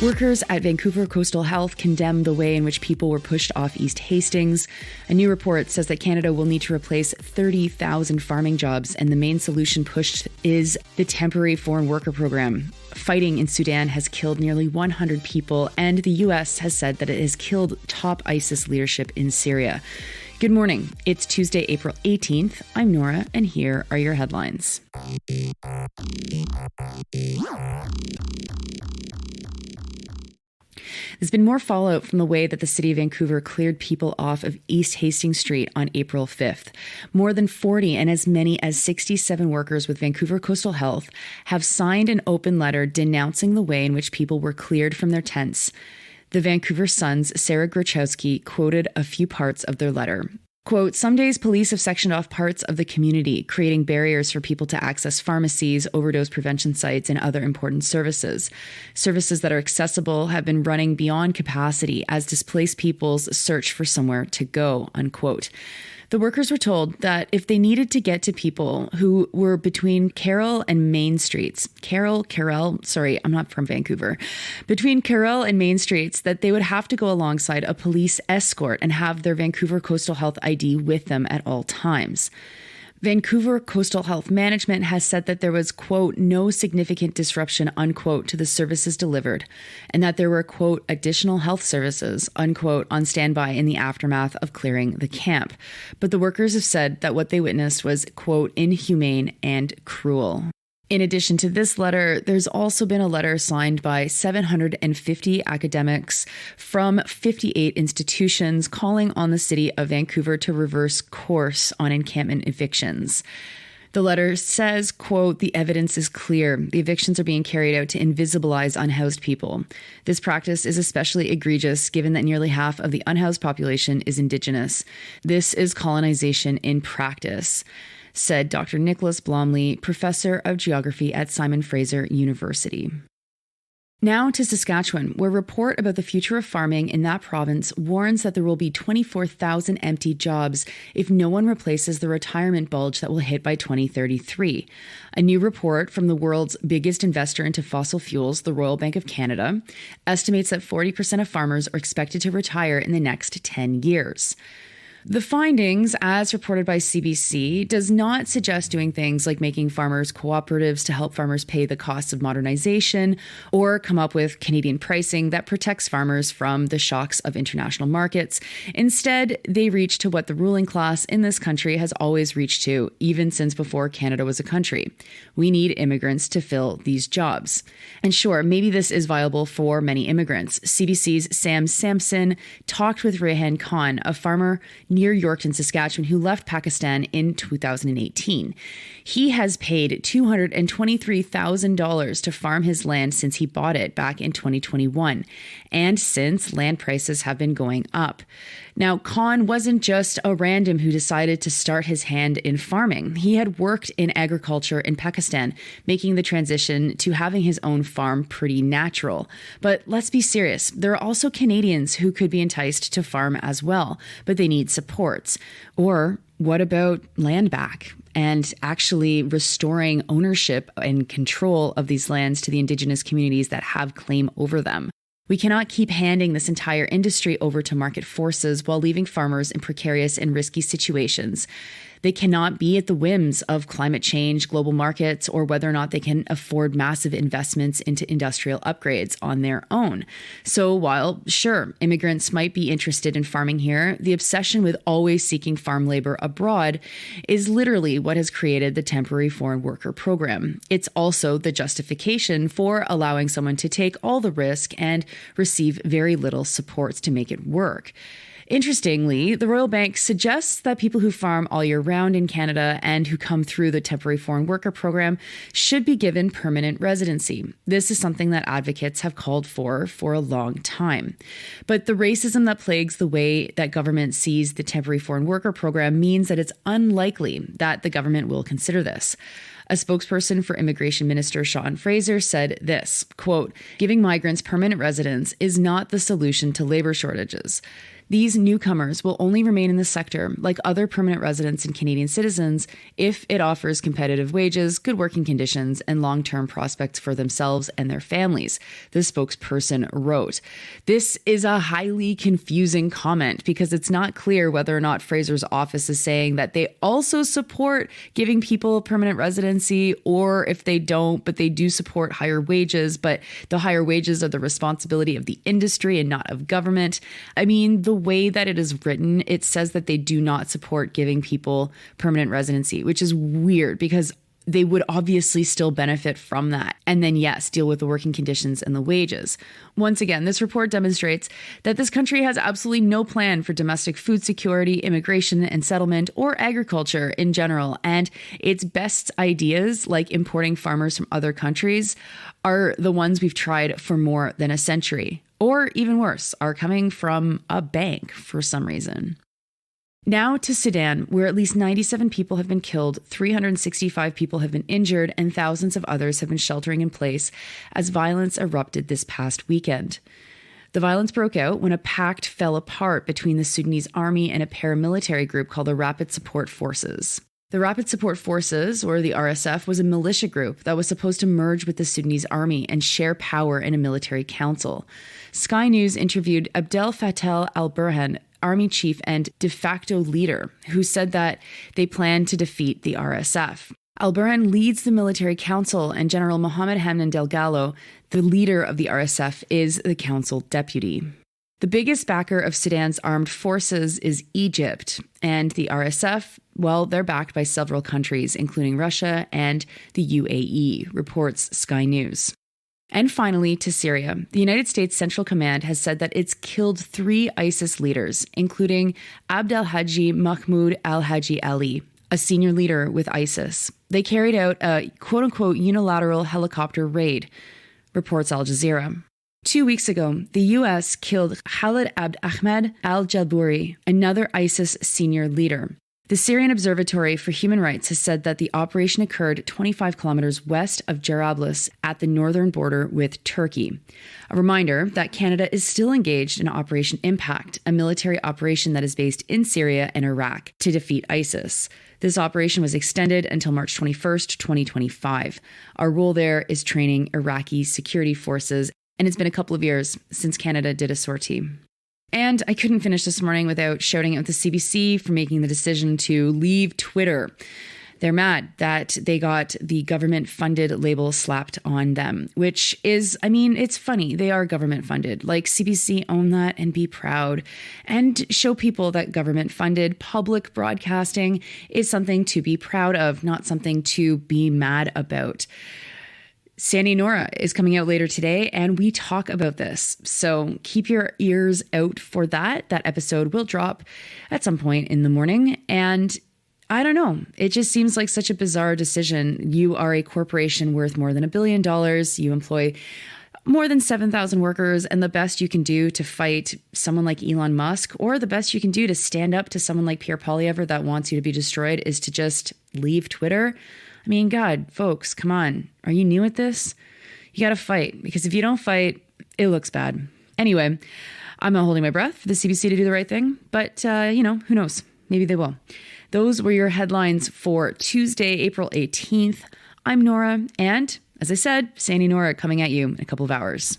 Workers at Vancouver Coastal Health condemn the way in which people were pushed off East Hastings. A new report says that Canada will need to replace 30,000 farming jobs, and the main solution pushed is the Temporary Foreign Worker Program. Fighting in Sudan has killed nearly 100 people, and the U.S. has said that it has killed top ISIS leadership in Syria. Good morning. It's Tuesday, April 18th. I'm Nora, and here are your headlines. There's been more fallout from the way that the city of Vancouver cleared people off of East Hastings Street on April 5th. More than 40 and as many as 67 workers with Vancouver Coastal Health have signed an open letter denouncing the way in which people were cleared from their tents. The Vancouver Sun's Sarah Gruchowski quoted a few parts of their letter. Quote, "Some days police have sectioned off parts of the community, creating barriers for people to access pharmacies, overdose prevention sites, and other important services. Services that are accessible have been running beyond capacity as displaced peoples search for somewhere to go," unquote. The workers were told that if they needed to get to people who were between Carroll and Main Streets, I'm not from Vancouver, between Carroll and Main Streets, that they would have to go alongside a police escort and have their Vancouver Coastal Health ID with them at all times. Vancouver Coastal Health Management has said that there was, quote, "no significant disruption," unquote, to the services delivered, and that there were, quote, "additional health services," unquote, on standby in the aftermath of clearing the camp. But the workers have said that what they witnessed was, quote, "inhumane and cruel." In addition to this letter, there's also been a letter signed by 750 academics from 58 institutions calling on the city of Vancouver to reverse course on encampment evictions. The letter says, quote, "the evidence is clear. The evictions are being carried out to invisibilize unhoused people. This practice is especially egregious given that nearly half of the unhoused population is Indigenous. This is colonization in practice," said Dr. Nicholas Blomley, professor of geography at Simon Fraser University. Now to Saskatchewan, where a report about the future of farming in that province warns that there will be 24,000 empty jobs if no one replaces the retirement bulge that will hit by 2033. A new report from the world's biggest investor into fossil fuels, the Royal Bank of Canada, estimates that 40% of farmers are expected to retire in the next 10 years. The findings, as reported by CBC, does not suggest doing things like making farmers cooperatives to help farmers pay the costs of modernization or come up with Canadian pricing that protects farmers from the shocks of international markets. Instead, they reach to what the ruling class in this country has always reached to, even since before Canada was a country. We need immigrants to fill these jobs. And sure, maybe this is viable for many immigrants. CBC's Sam Sampson talked with Rehan Khan, a farmer near Yorkton, Saskatchewan, who left Pakistan in 2018. He has paid $223,000 to farm his land since he bought it back in 2021. And since, land prices have been going up. Now, Khan wasn't just a random who decided to start his hand in farming. He had worked in agriculture in Pakistan, making the transition to having his own farm pretty natural. But let's be serious. There are also Canadians who could be enticed to farm as well, but they need supports. Or what about land back and actually restoring ownership and control of these lands to the Indigenous communities that have claim over them? We cannot keep handing this entire industry over to market forces while leaving farmers in precarious and risky situations. They cannot be at the whims of climate change, global markets, or whether or not they can afford massive investments into industrial upgrades on their own. So while, sure, immigrants might be interested in farming here, the obsession with always seeking farm labor abroad is literally what has created the Temporary Foreign Worker Program. It's also the justification for allowing someone to take all the risk and receive very little supports to make it work. Interestingly, the Royal Bank suggests that people who farm all year round in Canada and who come through the Temporary Foreign Worker Program should be given permanent residency. This is something that advocates have called for a long time. But the racism that plagues the way that government sees the Temporary Foreign Worker Program means that it's unlikely that the government will consider this. A spokesperson for Immigration Minister Sean Fraser said this, quote, "Giving migrants permanent residence is not the solution to labor shortages. These newcomers will only remain in the sector, like other permanent residents and Canadian citizens, if it offers competitive wages, good working conditions, and long-term prospects for themselves and their families," the spokesperson wrote. This is a highly confusing comment because it's not clear whether or not Fraser's office is saying that they also support giving people permanent residency, or if they don't, but they do support higher wages, but the higher wages are the responsibility of the industry and not of government. I mean, the way that it is written, it says that they do not support giving people permanent residency, which is weird because they would obviously still benefit from that. And then, yes, deal with the working conditions and the wages. Once again, this report demonstrates that this country has absolutely no plan for domestic food security, immigration and settlement, or agriculture in general. And its best ideas, like importing farmers from other countries, are the ones we've tried for more than a century. Or even worse, are coming from a bank for some reason. Now to Sudan, where at least 97 people have been killed, 365 people have been injured, and thousands of others have been sheltering in place as violence erupted this past weekend. The violence broke out when a pact fell apart between the Sudanese army and a paramilitary group called the Rapid Support Forces. The Rapid Support Forces, or the RSF, was a militia group that was supposed to merge with the Sudanese army and share power in a military council. Sky News interviewed Abdel Fattah al-Burhan, army chief and de facto leader, who said that they plan to defeat the RSF. Al-Burhan leads the military council, and General Mohammed Hamdan Dagalo, the leader of the RSF, is the council deputy. The biggest backer of Sudan's armed forces is Egypt, and the RSF, well, they're backed by several countries, including Russia and the UAE, reports Sky News. And finally, to Syria. The United States Central Command has said that it's killed 3 ISIS leaders, including Abd al-Haji Mahmoud al-Haji Ali, a senior leader with ISIS. They carried out a quote-unquote unilateral helicopter raid, reports Al Jazeera. 2 weeks ago, the U.S. killed Khalid Abd Ahmed al-Jalbouri, another ISIS senior leader. The Syrian Observatory for Human Rights has said that the operation occurred 25 kilometers west of Jarablus at the northern border with Turkey. A reminder that Canada is still engaged in Operation Impact, a military operation that is based in Syria and Iraq to defeat ISIS. This operation was extended until March 21st, 2025. Our role there is training Iraqi security forces, and it's been a couple of years since Canada did a sortie. And I couldn't finish this morning without shouting out the CBC for making the decision to leave Twitter. They're mad that they got the government-funded label slapped on them, which is, I mean, it's funny. They are government-funded. Like, CBC, own that and be proud. And show people that government-funded public broadcasting is something to be proud of, not something to be mad about. Sandy Nora is coming out later today, and we talk about this. So keep your ears out for that. That episode will drop at some point in the morning. And I don't know. It just seems like such a bizarre decision. You are a corporation worth more than $1 billion. You employ more than 7,000 workers, and the best you can do to fight someone like Elon Musk, or the best you can do to stand up to someone like Pierre Poilievre that wants you to be destroyed, is to just leave Twitter. I mean, God, folks, come on. Are you new at this? You got to fight, because if you don't fight, it looks bad. Anyway, I'm not holding my breath for the CBC to do the right thing, but, who knows? Maybe they will. Those were your headlines for Tuesday, April 18th. I'm Nora, and as I said, Sandy Nora coming at you in a couple of hours.